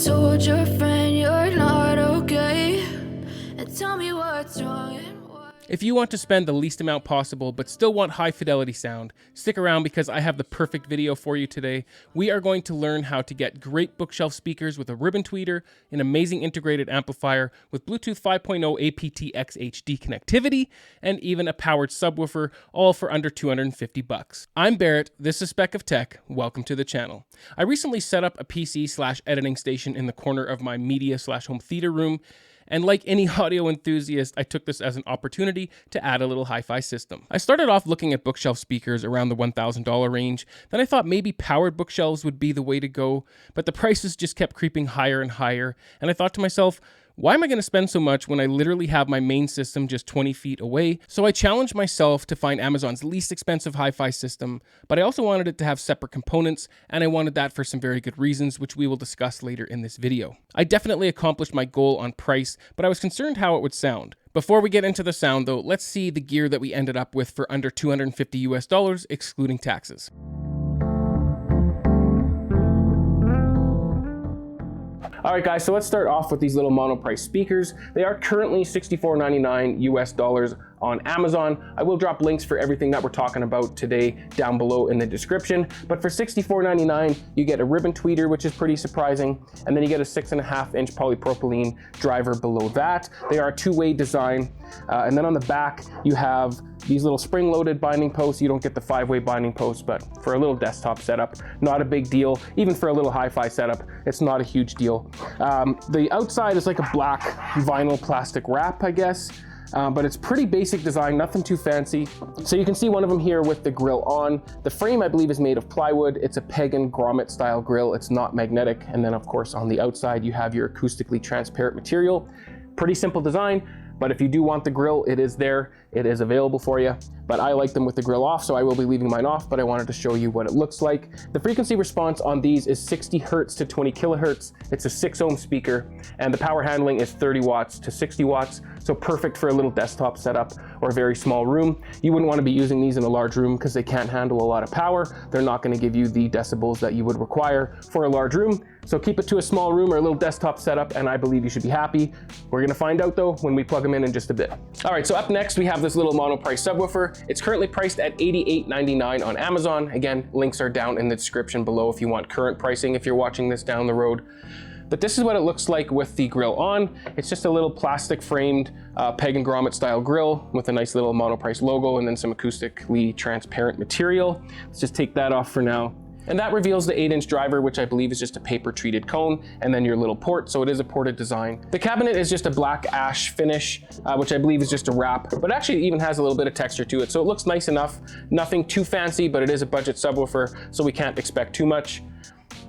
told your friend you're not okay, and tell me what's wrong and why. If you want to spend the least amount possible but still want high fidelity sound, stick around because I have the perfect video for you today. We are going to learn how to get great bookshelf speakers with a ribbon tweeter, an amazing integrated amplifier with Bluetooth 5.0 aptX HD connectivity, and even a powered subwoofer, all for under 250 bucks. I'm Barrett, this is Spec of Tech, welcome to the channel. I recently set up a PC/editing station in the corner of my media/home theater room, and like any audio enthusiast, I took this as an opportunity to add a little hi-fi system. I started off looking at bookshelf speakers around the $1,000 range, then I thought maybe powered bookshelves would be the way to go, but the prices just kept creeping higher and higher, and I thought to myself, why am I going to spend so much when I literally have my main system just 20 feet away? So I challenged myself to find Amazon's least expensive hi-fi system, but I also wanted it to have separate components, and I wanted that for some very good reasons, which we will discuss later in this video. I definitely accomplished my goal on price, but I was concerned how it would sound. Before we get into the sound though, let's see the gear that we ended up with for under $250 US, excluding taxes. Alright guys, so let's start off with these little Monoprice speakers. They are currently $64.99 US on Amazon. I will drop links for everything that we're talking about today down below in the description. But for $64.99, you get a ribbon tweeter, which is pretty surprising. And then you get a 6.5-inch polypropylene driver below that. They are a two-way design. And then on the back, you have these little spring-loaded binding posts. You don't get the 5-way binding posts, but for a little desktop setup, not a big deal. Even for a little hi-fi setup, it's not a huge deal. The outside is like a black vinyl plastic wrap, I guess. But it's pretty basic design, nothing too fancy. So you can see one of them here with the grill on. The frame, I believe, is made of plywood. It's a pagan grommet style grill. It's not magnetic. And then of course on the outside, you have your acoustically transparent material. Pretty simple design, but if you do want the grill, it is there. It is available for you. But I like them with the grill off, so I will be leaving mine off, but I wanted to show you what it looks like. The frequency response on these is 60 hertz to 20 kilohertz. It's a 6-ohm speaker, and the power handling is 30 watts to 60 watts, so perfect for a little desktop setup or a very small room. You wouldn't want to be using these in a large room because they can't handle a lot of power. They're not going to give you the decibels that you would require for a large room. So keep it to a small room or a little desktop setup, and I believe you should be happy. We're going to find out though when we plug them in just a bit. All right, so up next we have this little Monoprice subwoofer. It's currently priced at $88.99 on Amazon. Again, links are down in the description below if you want current pricing if you're watching this down the road. But this is what it looks like with the grill on. It's just a little plastic framed pagan grommet style grill with a nice little Monoprice logo and then some acoustically transparent material. Let's just take that off for now. And that reveals the 8-inch driver, which I believe is just a paper treated cone, and then your little port, so it is a ported design. The cabinet is just a black ash finish, which I believe is just a wrap, but actually it even has a little bit of texture to it, so it looks nice enough. Nothing too fancy, but it is a budget subwoofer, so we can't expect too much.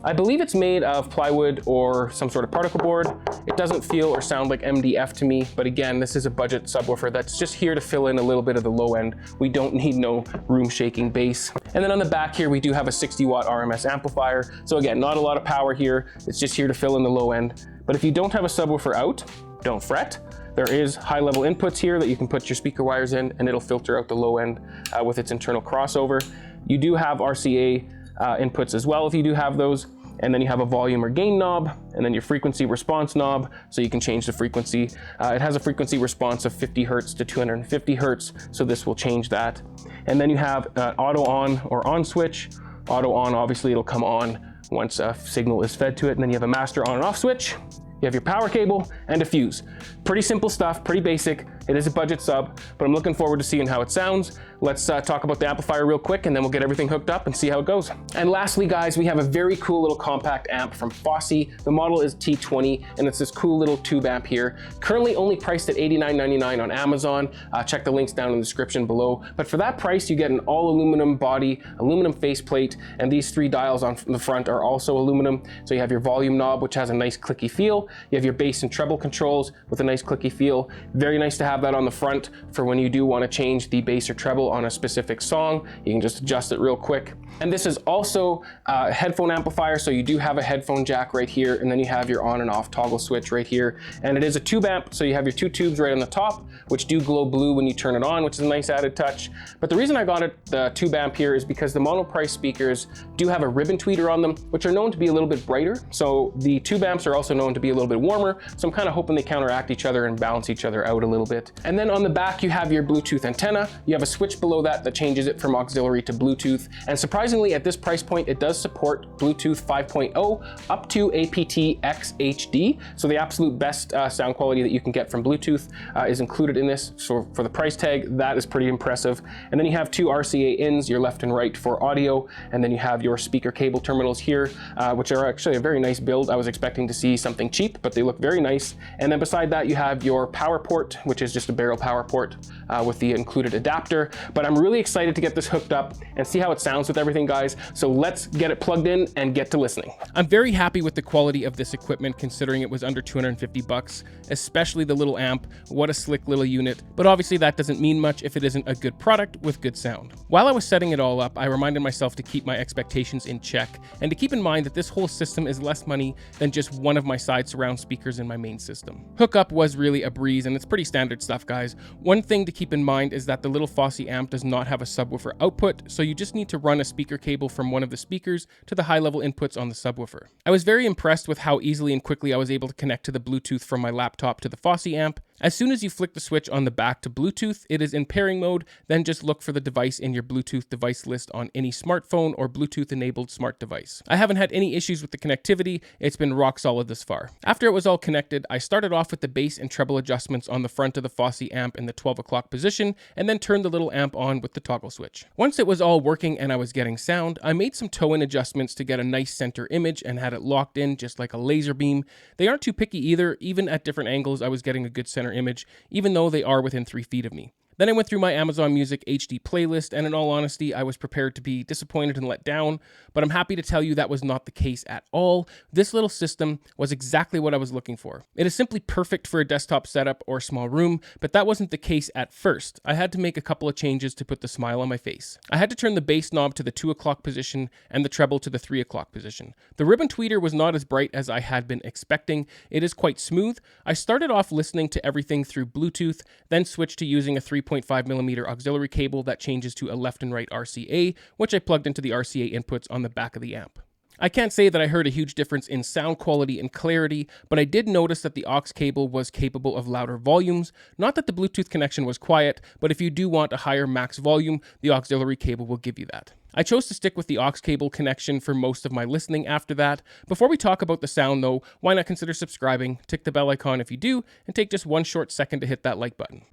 I believe it's made of plywood or some sort of particle board. It doesn't feel or sound like MDF to me, but again, this is a budget subwoofer that's just here to fill in a little bit of the low end. We don't need no room shaking bass. And then on the back here, we do have a 60-watt RMS amplifier. So again, not a lot of power here. It's just here to fill in the low end. But if you don't have a subwoofer out, don't fret. There is high-level inputs here that you can put your speaker wires in, and it'll filter out the low end with its internal crossover. You do have RCA inputs as well if you do have those. And then you have a volume or gain knob, and then your frequency response knob, so you can change the frequency. It has a frequency response of 50 hertz to 250 hertz, so this will change that. And then you have an auto on or on switch. Auto on, obviously it'll come on once a signal is fed to it, and then you have a master on and off switch. You have your power cable and a fuse. Pretty simple stuff, pretty basic. It is a budget sub, but I'm looking forward to seeing how it sounds. Let's talk about the amplifier real quick, and then we'll get everything hooked up and see how it goes. And lastly, guys, we have a very cool little compact amp from Fosi. The model is T20, and it's this cool little tube amp here. Currently only priced at $89.99 on Amazon. Check the links down in the description below. But for that price, you get an all aluminum body, aluminum faceplate, and these 3 dials on the front are also aluminum. So you have your volume knob, which has a nice clicky feel. You have your bass and treble controls with a nice clicky feel. Very nice to have have that on the front for when you do want to change the bass or treble on a specific song. You can just adjust it real quick. And this is also a headphone amplifier, so you do have a headphone jack right here, and then you have your on and off toggle switch right here. And it is a tube amp, so you have your two tubes right on the top, which do glow blue when you turn it on, which is a nice added touch. But the reason I got it, the tube amp here, is because the Monoprice speakers do have a ribbon tweeter on them, which are known to be a little bit brighter. So the tube amps are also known to be a little bit warmer. So I'm kind of hoping they counteract each other and balance each other out a little bit. And then on the back, you have your Bluetooth antenna. You have a switch below that that changes it from auxiliary to Bluetooth. And surprisingly, at this price point, it does support Bluetooth 5.0 up to aptX HD. So the absolute best sound quality that you can get from Bluetooth is included in this. So for the price tag, that is pretty impressive. And then you have two RCA ins, your left and right for audio. And then you have your speaker cable terminals here, which are actually a very nice build. I was expecting to see something cheap, but they look very nice. And then beside that, you have your power port, which is just a barrel power port with the included adapter. But I'm really excited to get this hooked up and see how it sounds with everything, guys. So let's get it plugged in and get to listening. I'm very happy with the quality of this equipment, considering it was under 250 bucks, especially the little amp. What a slick little unit. But obviously that doesn't mean much if it isn't a good product with good sound. While I was setting it all up, I reminded myself to keep my expectations in check and to keep in mind that this whole system is less money than just one of my side surround speakers in my main system. Hookup was really a breeze, and it's pretty standard stuff, guys. One thing to keep in mind is that the little Fosi amp does not have a subwoofer output, so you just need to run a speaker cable from one of the speakers to the high-level inputs on the subwoofer. I was very impressed with how easily and quickly I was able to connect to the Bluetooth from my laptop to the Fosi amp. As soon as you flick the switch on the back to Bluetooth, it is in pairing mode. Then just look for the device in your Bluetooth device list on any smartphone or Bluetooth-enabled smart device. I haven't had any issues with the connectivity. It's been rock solid thus far. After it was all connected, I started off with the bass and treble adjustments on the front of the Fosi amp in the 12 o'clock position, and then turned the little amp on with the toggle switch. Once it was all working and I was getting sound, I made some toe-in adjustments to get a nice center image and had it locked in just like a laser beam. They aren't too picky either. Even at different angles, I was getting a good center image, even though they are within 3 feet of me. Then I went through my Amazon Music HD playlist, and in all honesty, I was prepared to be disappointed and let down, but I'm happy to tell you that was not the case at all. This little system was exactly what I was looking for. It is simply perfect for a desktop setup or small room, but that wasn't the case at first. I had to make a couple of changes to put the smile on my face. I had to turn the bass knob to the 2 o'clock position and the treble to the 3 o'clock position. The ribbon tweeter was not as bright as I had been expecting. It is quite smooth. I started off listening to everything through Bluetooth, then switched to using a 3.5mm auxiliary cable that changes to a left and right RCA, which I plugged into the RCA inputs on the back of the amp. I can't say that I heard a huge difference in sound quality and clarity, but I did notice that the aux cable was capable of louder volumes. Not that the Bluetooth connection was quiet, but if you do want a higher max volume, the auxiliary cable will give you that. I chose to stick with the aux cable connection for most of my listening after that. Before we talk about the sound though, why not consider subscribing, tick the bell icon if you do, and take just one short second to hit that like button.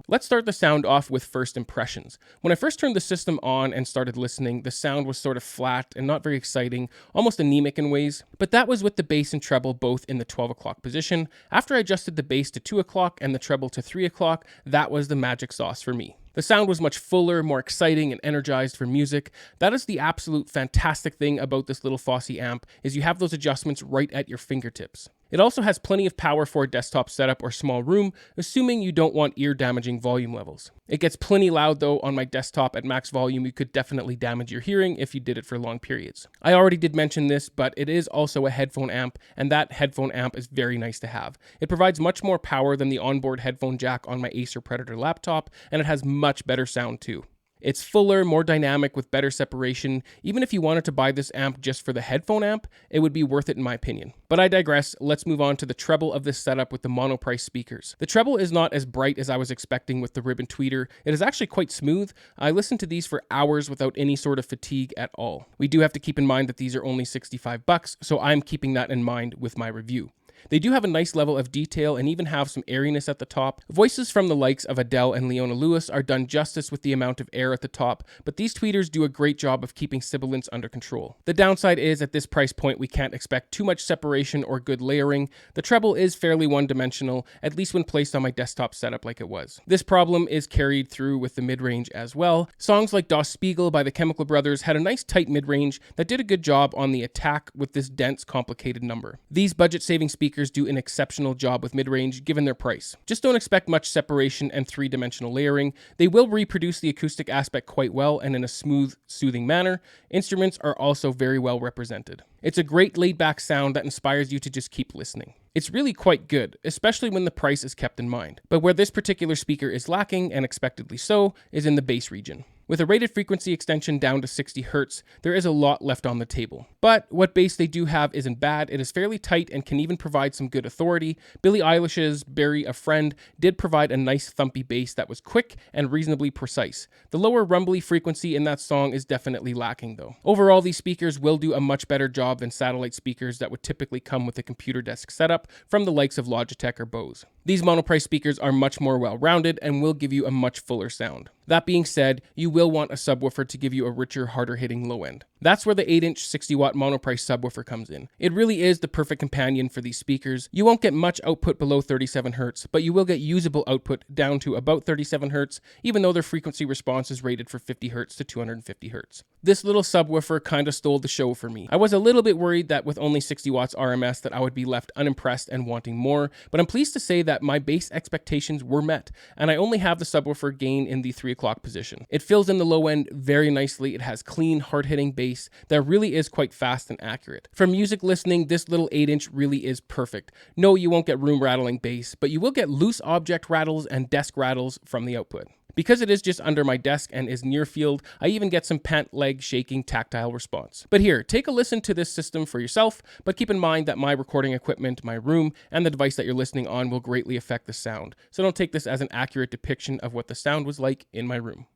Let's start the sound off with first impressions. When I first turned the system on and started listening, the sound was sort of flat and not very exciting, almost anemic in ways, but that was with the bass and treble both in the 12 o'clock position. After I adjusted the bass to 2 o'clock and the treble to 3 o'clock, that was the magic sauce for me. The sound was much fuller, more exciting, and energized for music. That is the absolute fantastic thing about this little Fosi amp, is you have those adjustments right at your fingertips. It also has plenty of power for a desktop setup or small room, assuming you don't want ear-damaging volume levels. It gets plenty loud though. On my desktop at max volume, you could definitely damage your hearing if you did it for long periods. I already did mention this, but it is also a headphone amp, and that headphone amp is very nice to have. It provides much more power than the onboard headphone jack on my Acer Predator laptop, and it has much better sound too. It's fuller, more dynamic with better separation. Even if you wanted to buy this amp just for the headphone amp, it would be worth it in my opinion. But I digress. Let's move on to the treble of this setup with the Monoprice speakers. The treble is not as bright as I was expecting with the ribbon tweeter. It is actually quite smooth. I listened to these for hours without any sort of fatigue at all. We do have to keep in mind that these are only 65 bucks, so I'm keeping that in mind with my review. They do have a nice level of detail and even have some airiness at the top. Voices from the likes of Adele and Leona Lewis are done justice with the amount of air at the top, but these tweeters do a great job of keeping sibilance under control. The downside is at this price point we can't expect too much separation or good layering. The treble is fairly one-dimensional, at least when placed on my desktop setup like it was. This problem is carried through with the mid-range as well. Songs like Das Spiegel by the Chemical Brothers had a nice tight mid-range that did a good job on the attack with this dense, complicated number. These budget-saving speakers do an exceptional job with mid-range given their price. Just don't expect much separation and three-dimensional layering. They will reproduce the acoustic aspect quite well and in a smooth, soothing manner. Instruments are also very well represented. It's a great laid-back sound that inspires you to just keep listening. It's really quite good, especially when the price is kept in mind. But where this particular speaker is lacking, and expectedly so, is in the bass region. With a rated frequency extension down to 60 Hz, there is a lot left on the table. But what bass they do have isn't bad. It is fairly tight and can even provide some good authority. Billie Eilish's Bury a Friend did provide a nice thumpy bass that was quick and reasonably precise. The lower rumbly frequency in that song is definitely lacking though. Overall, these speakers will do a much better job than satellite speakers that would typically come with a computer desk setup from the likes of Logitech or Bose. These Monoprice speakers are much more well-rounded and will give you a much fuller sound. That being said, you will want a subwoofer to give you a richer, harder-hitting low end. That's where the 8-inch 60-watt Monoprice subwoofer comes in. It really is the perfect companion for these speakers. You won't get much output below 37 Hz, but you will get usable output down to about 37 Hz, even though their frequency response is rated for 50 Hz to 250 Hz. This little subwoofer kind of stole the show for me. I was a little bit worried that with only 60 watts RMS that I would be left unimpressed and wanting more, but I'm pleased to say that my base expectations were met, and I only have the subwoofer gain in the 3 o'clock position. It fills in the low end very nicely. It has clean, hard-hitting bass that really is quite fast and accurate. For music listening, this little 8-inch really is perfect. No, you won't get room-rattling bass, but you will get loose object rattles and desk rattles from the output. Because it is just under my desk and is near field, I even get some pant leg shaking tactile response. But here, take a listen to this system for yourself, but keep in mind that my recording equipment, my room, and the device that you're listening on will greatly affect the sound. So don't take this as an accurate depiction of what the sound was like in my room.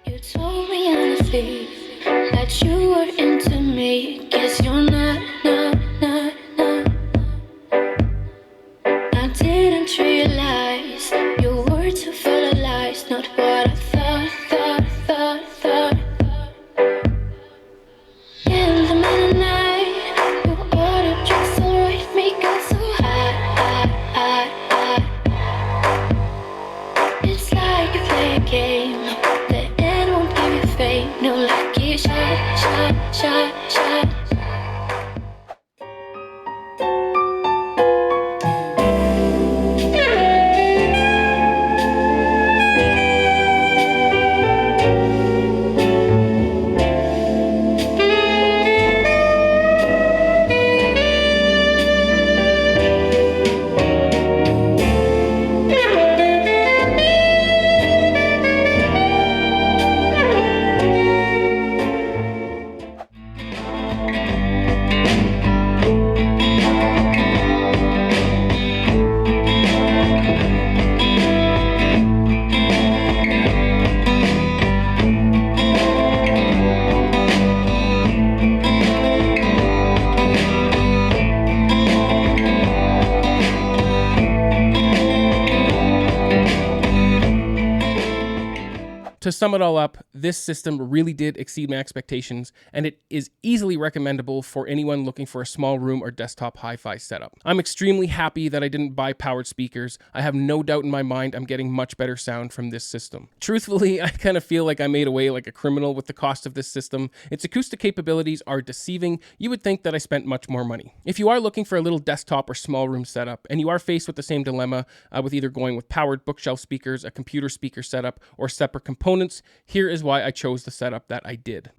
You told me honestly that you were into me. Guess you're not. I didn't realize your words were full of lies, not what I thought. In the middle of the night, you ordered drinks to rate me, got so high. It's like you play a game. The end won't give you fame. No lucky shot. To sum it all up, this system really did exceed my expectations, and it is easily recommendable for anyone looking for a small room or desktop hi-fi setup. I'm extremely happy that I didn't buy powered speakers. I have no doubt in my mind I'm getting much better sound from this system. Truthfully, I kind of feel like I made away like a criminal with the cost of this system. Its acoustic capabilities are deceiving. You would think that I spent much more money. If you are looking for a little desktop or small room setup, and you are faced with the same dilemma with either going with powered bookshelf speakers, a computer speaker setup, or separate components, here is why I chose the setup that I did.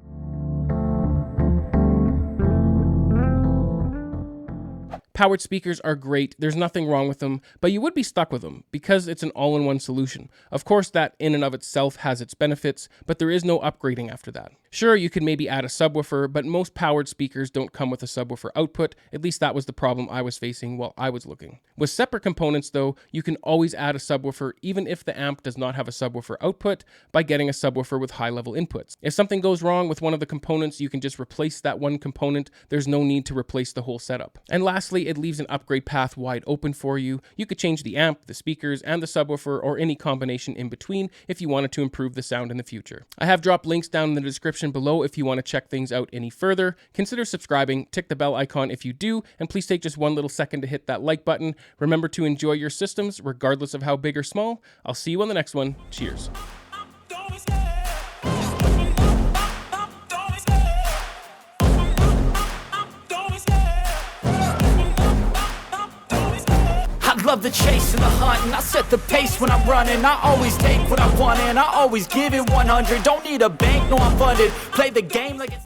Powered speakers are great, there's nothing wrong with them, but you would be stuck with them because it's an all-in-one solution. Of course, that in and of itself has its benefits, but there is no upgrading after that. Sure, you could maybe add a subwoofer, but most powered speakers don't come with a subwoofer output. At least that was the problem I was facing while I was looking. With separate components though, you can always add a subwoofer even if the amp does not have a subwoofer output by getting a subwoofer with high-level inputs. If something goes wrong with one of the components, you can just replace that one component. There's no need to replace the whole setup. And lastly, it leaves an upgrade path wide open for you. You could change the amp, the speakers, and the subwoofer, or any combination in between if you wanted to improve the sound in the future. I have dropped links down in the description below if you want to check things out any further. Consider subscribing, tick the bell icon if you do, and please take just one little second to hit that like button. Remember to enjoy your systems, regardless of how big or small. I'll see you on the next one. Cheers. Love the chase and the hunt, and I set the pace when I'm running. I always take what I want and I always give it 100. Don't need a bank, no I'm funded. Play the game like it's